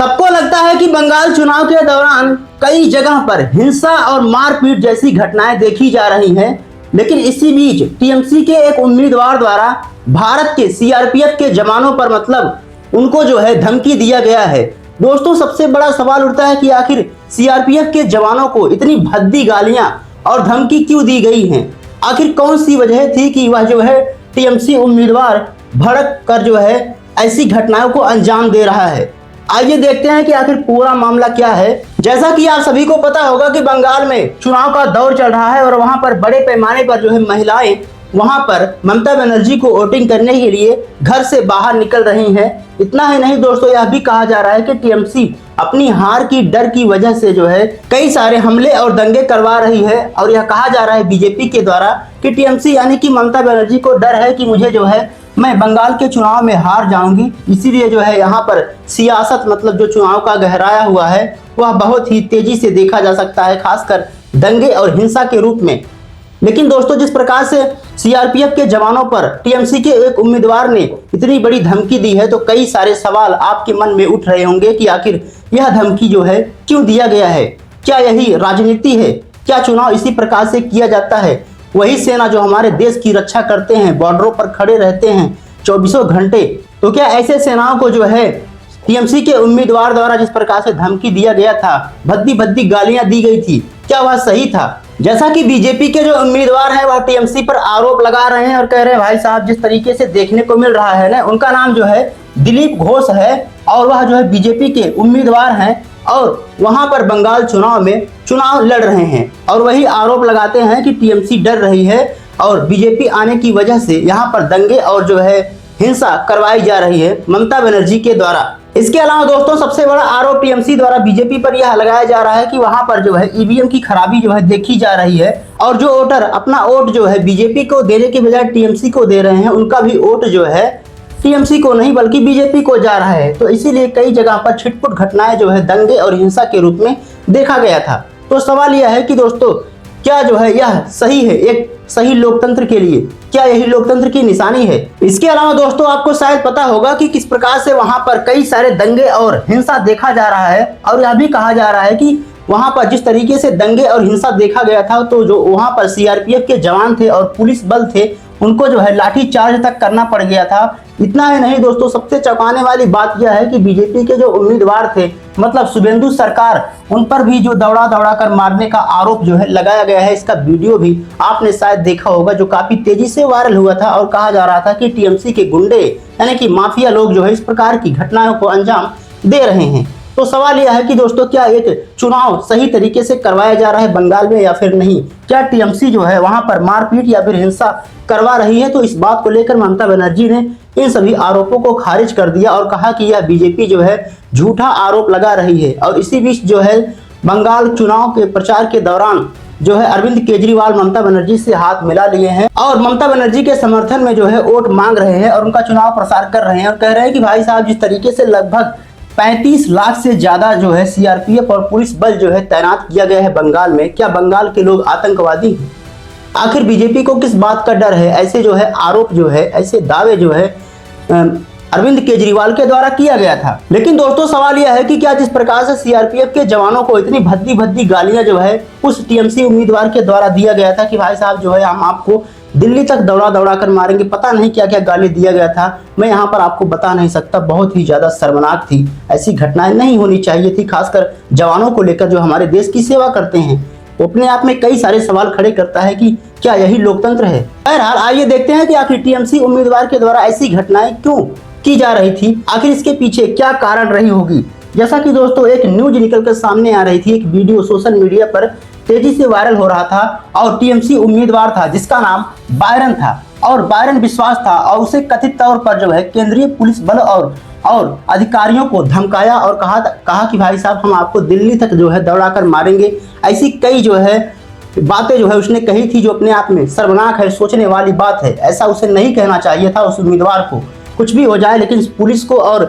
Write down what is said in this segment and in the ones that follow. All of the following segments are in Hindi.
सबको लगता है कि बंगाल चुनाव के दौरान कई जगह पर हिंसा और मारपीट जैसी घटनाएं देखी जा रही हैं, लेकिन इसी बीच टीएमसी के एक उम्मीदवार द्वारा भारत के सीआरपीएफ के जवानों पर उनको धमकी दिया गया है। दोस्तों, सबसे बड़ा सवाल उठता है कि आखिर सीआरपीएफ के जवानों को इतनी भद्दी गालियां और धमकी क्यों दी गई हैं? आखिर कौन सी वजह थी कि वह टीएमसी उम्मीदवार भड़क कर ऐसी घटनाओं को अंजाम दे रहा है? आइए देखते हैं कि आखिर पूरा मामला क्या है। जैसा कि आप सभी को पता होगा कि बंगाल में चुनाव का दौर चल रहा है और वहां पर बड़े पैमाने पर महिलाएं वहां पर ममता बनर्जी को वोटिंग करने के लिए घर से बाहर निकल रही हैं। इतना ही नहीं दोस्तों, यह भी कहा जा रहा है कि टीएमसी अपनी हार की डर की वजह से कई सारे हमले और दंगे करवा रही है। और यह कहा जा रहा है बीजेपी के द्वारा कि टीएमसी यानी कि ममता बनर्जी को डर है कि मुझे मैं बंगाल के चुनाव में हार जाऊंगी, इसीलिए यहाँ पर सियासत जो चुनाव का गहराया हुआ है वह बहुत ही तेजी से देखा जा सकता है, खासकर दंगे और हिंसा के रूप में। लेकिन दोस्तों, जिस प्रकार से सीआरपीएफ के जवानों पर टीएमसी के एक उम्मीदवार ने इतनी बड़ी धमकी दी है, तो कई सारे सवाल आपके मन में उठ रहे होंगे कि आखिर यह धमकी क्यों दिया गया है? क्या यही राजनीति है? क्या चुनाव इसी प्रकार से किया जाता है? वही सेना जो हमारे देश की रक्षा करते हैं, बॉर्डरों पर खड़े रहते हैं 24 घंटे, तो क्या ऐसे सेनाओं को टीएमसी के उम्मीदवार द्वारा जिस प्रकार से धमकी दिया गया था, भद्दी भद्दी गालियां दी गई थी, क्या वह सही था? जैसा कि बीजेपी के जो उम्मीदवार हैं वह टीएमसी पर आरोप लगा रहे हैं और कह रहे हैं भाई साहब, जिस तरीके से देखने को मिल रहा है ना, उनका नाम दिलीप घोष है और वह बीजेपी के उम्मीदवार हैं और वहां पर बंगाल चुनाव में चुनाव लड़ रहे हैं। और वही आरोप लगाते हैं कि टीएमसी डर रही है और बीजेपी आने की वजह से यहाँ पर दंगे और हिंसा करवाई जा रही है ममता बनर्जी के द्वारा। इसके अलावा दोस्तों, सबसे बड़ा आरोप टीएमसी द्वारा बीजेपी पर यह लगाया जा रहा है कि वहां पर ईवीएम की खराबी देखी जा रही है और जो वोटर अपना वोट बीजेपी को देने के बजाय टीएमसी को दे रहे हैं, उनका भी वोट टीएमसी को नहीं बल्कि बीजेपी को जा रहा है। तो इसीलिए कई जगह पर छिटपुट घटनाएं दंगे और हिंसा के रूप में देखा गया था। तो सवाल यह है कि दोस्तों, क्या यह सही है एक सही लोकतंत्र के लिए? क्या यही लोकतंत्र की निशानी है? इसके अलावा दोस्तों, आपको शायद पता होगा कि किस प्रकार से वहां पर कई सारे दंगे और हिंसा देखा जा रहा है और यह भी कहा जा रहा है कि वहां पर जिस तरीके से दंगे और हिंसा देखा गया था, तो जो वहां पर सीआरपीएफ के जवान थे और पुलिस बल थे, उनको लाठी चार्ज तक करना पड़ गया था। इतना ही नहीं दोस्तों, सबसे चौंकाने वाली बात यह है कि बीजेपी के जो उम्मीदवार थे शुभेंदु सरकार, उन पर भी दौड़ा दौड़ा कर मारने का आरोप लगाया गया है। इसका वीडियो भी आपने शायद देखा होगा, जो काफी तेजी से वायरल हुआ था और कहा जा रहा था कि टीएमसी के गुंडे यानी कि माफिया लोग इस प्रकार की घटनाओं को अंजाम दे रहे हैं। तो सवाल यह है कि दोस्तों, क्या एक चुनाव सही तरीके से करवाया जा रहा है बंगाल में या फिर नहीं? क्या टीएमसी वहां पर मारपीट या फिर हिंसा करवा रही है? तो इस बात को लेकर ममता बनर्जी ने इन सभी आरोपों को खारिज कर दिया और कहा कि यह बीजेपी झूठा आरोप लगा रही है। और इसी बीच बंगाल चुनाव के प्रचार के दौरान अरविंद केजरीवाल ममता बनर्जी से हाथ मिला लिए हैं और ममता बनर्जी के समर्थन में वोट मांग रहे हैं और उनका चुनाव प्रसार कर रहे हैं और कह रहे हैं कि भाई साहब, जिस तरीके से लगभग 35 लाख से ज्यादा सीआरपीएफ और पुलिस बल तैनात किया गया है बंगाल में, क्या बंगाल के लोग आतंकवादी हैं? आखिर बीजेपी को किस बात का डर है? ऐसे आरोप ऐसे दावे अरविंद केजरीवाल के द्वारा किया गया था। लेकिन दोस्तों, सवाल यह है कि क्या जिस प्रकार से सीआरपीएफ के जवानों को इतनी भद्दी भद्दी गालियां उस टीएमसी उम्मीदवार के द्वारा दिया गया था कि भाई साहब हम आपको दिल्ली तक दौड़ा दौड़ा कर मारेंगे, पता नहीं क्या क्या गाली दिया गया था, मैं यहाँ पर आपको बता नहीं सकता। बहुत ही ज्यादा शर्मनाक थी, ऐसी घटनाएं नहीं होनी चाहिए थी, खासकर जवानों को लेकर जो हमारे देश की सेवा करते हैं। वो अपने आप में कई सारे सवाल खड़े करता है कि क्या यही लोकतंत्र है? बहरहाल, आइए देखते हैं कि आखिर टीएमसी उम्मीदवार के द्वारा ऐसी घटनाएं क्यों की जा रही थी, आखिर इसके पीछे क्या कारण रही होगी। जैसा कि दोस्तों, एक न्यूज निकलकर सामने आ रही थी, एक वीडियो सोशल मीडिया पर तेजी से वायरल हो रहा था और टीएमसी उम्मीदवार था जिसका नाम बायरन था और बायरन विश्वास था और उसे कथित तौर पर केंद्रीय पुलिस बल और अधिकारियों को धमकाया और कहा कि भाई साहब, हम आपको दिल्ली तक दौड़ा कर मारेंगे। ऐसी कई बातें उसने कही थी, जो अपने आप में शर्मनाक है, सोचने वाली बात है। ऐसा उसे नहीं कहना चाहिए था उस उम्मीदवार को। कुछ भी हो जाए, लेकिन पुलिस को और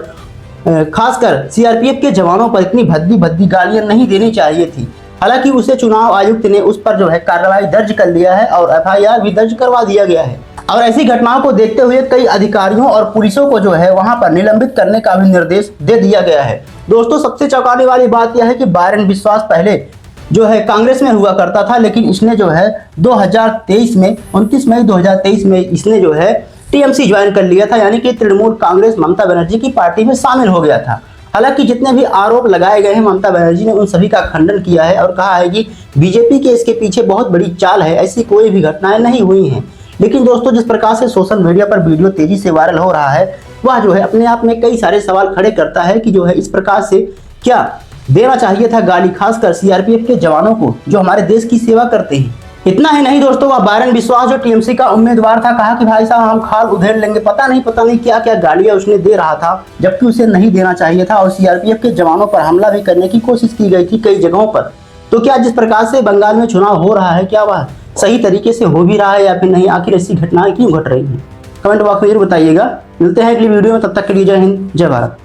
खासकर सीआरपीएफ के जवानों पर इतनी भद्दी भद्दी गालियां नहीं देनी चाहिए थी। हालांकि उसे चुनाव आयुक्त ने उस पर जो है कार्रवाई दर्ज कर लिया है और FIR भी दर्ज करवा दिया गया है। और ऐसी घटनाओं को देखते हुए कई अधिकारियों और पुलिसों को जो है वहां पर निलंबित करने का भी निर्देश दे दिया गया है। दोस्तों, सबसे चौंकाने वाली बात यह है कि बायरन बिश्वास पहले जो है कांग्रेस में हुआ करता था, लेकिन इसने जो है 2023 में 29 मई 2023 में इसने जो है TMC ज्वाइन कर लिया था, यानी कि तृणमूल कांग्रेस ममता बनर्जी की पार्टी में शामिल हो गया था। हालांकि जितने भी आरोप लगाए गए हैं ममता बनर्जी ने उन सभी का खंडन किया है और कहा है कि बीजेपी के इसके पीछे बहुत बड़ी चाल है, ऐसी कोई भी घटनाएं नहीं हुई हैं। लेकिन दोस्तों, जिस प्रकार से सोशल मीडिया पर वीडियो तेजी से वायरल हो रहा है वह जो है अपने आप में कई सारे सवाल खड़े करता है कि जो है इस प्रकार से क्या देना चाहिए था गाली, खासकर CRPF के जवानों को जो हमारे देश की सेवा करते हैं। इतना ही नहीं दोस्तों, वह बायरन बिश्वास जो TMC का उम्मीदवार था, कहा कि भाई साहब हम खाल उधेड़ लेंगे। पता नहीं क्या क्या गालियां उसने दे रहा था, जबकि उसे नहीं देना चाहिए था। और CRPF के जवानों पर हमला भी करने की कोशिश की गई थी कई जगहों पर। तो क्या जिस प्रकार से बंगाल में चुनाव हो रहा है, क्या वह सही तरीके से हो भी रहा है या फिर नहीं? आखिर ऐसी घटनाएं क्यों घट रही हैं? कमेंट बॉक्स में जरूर बताइएगा। मिलते हैं अगली वीडियो में, तब तक के लिए जय हिंद, जय भारत।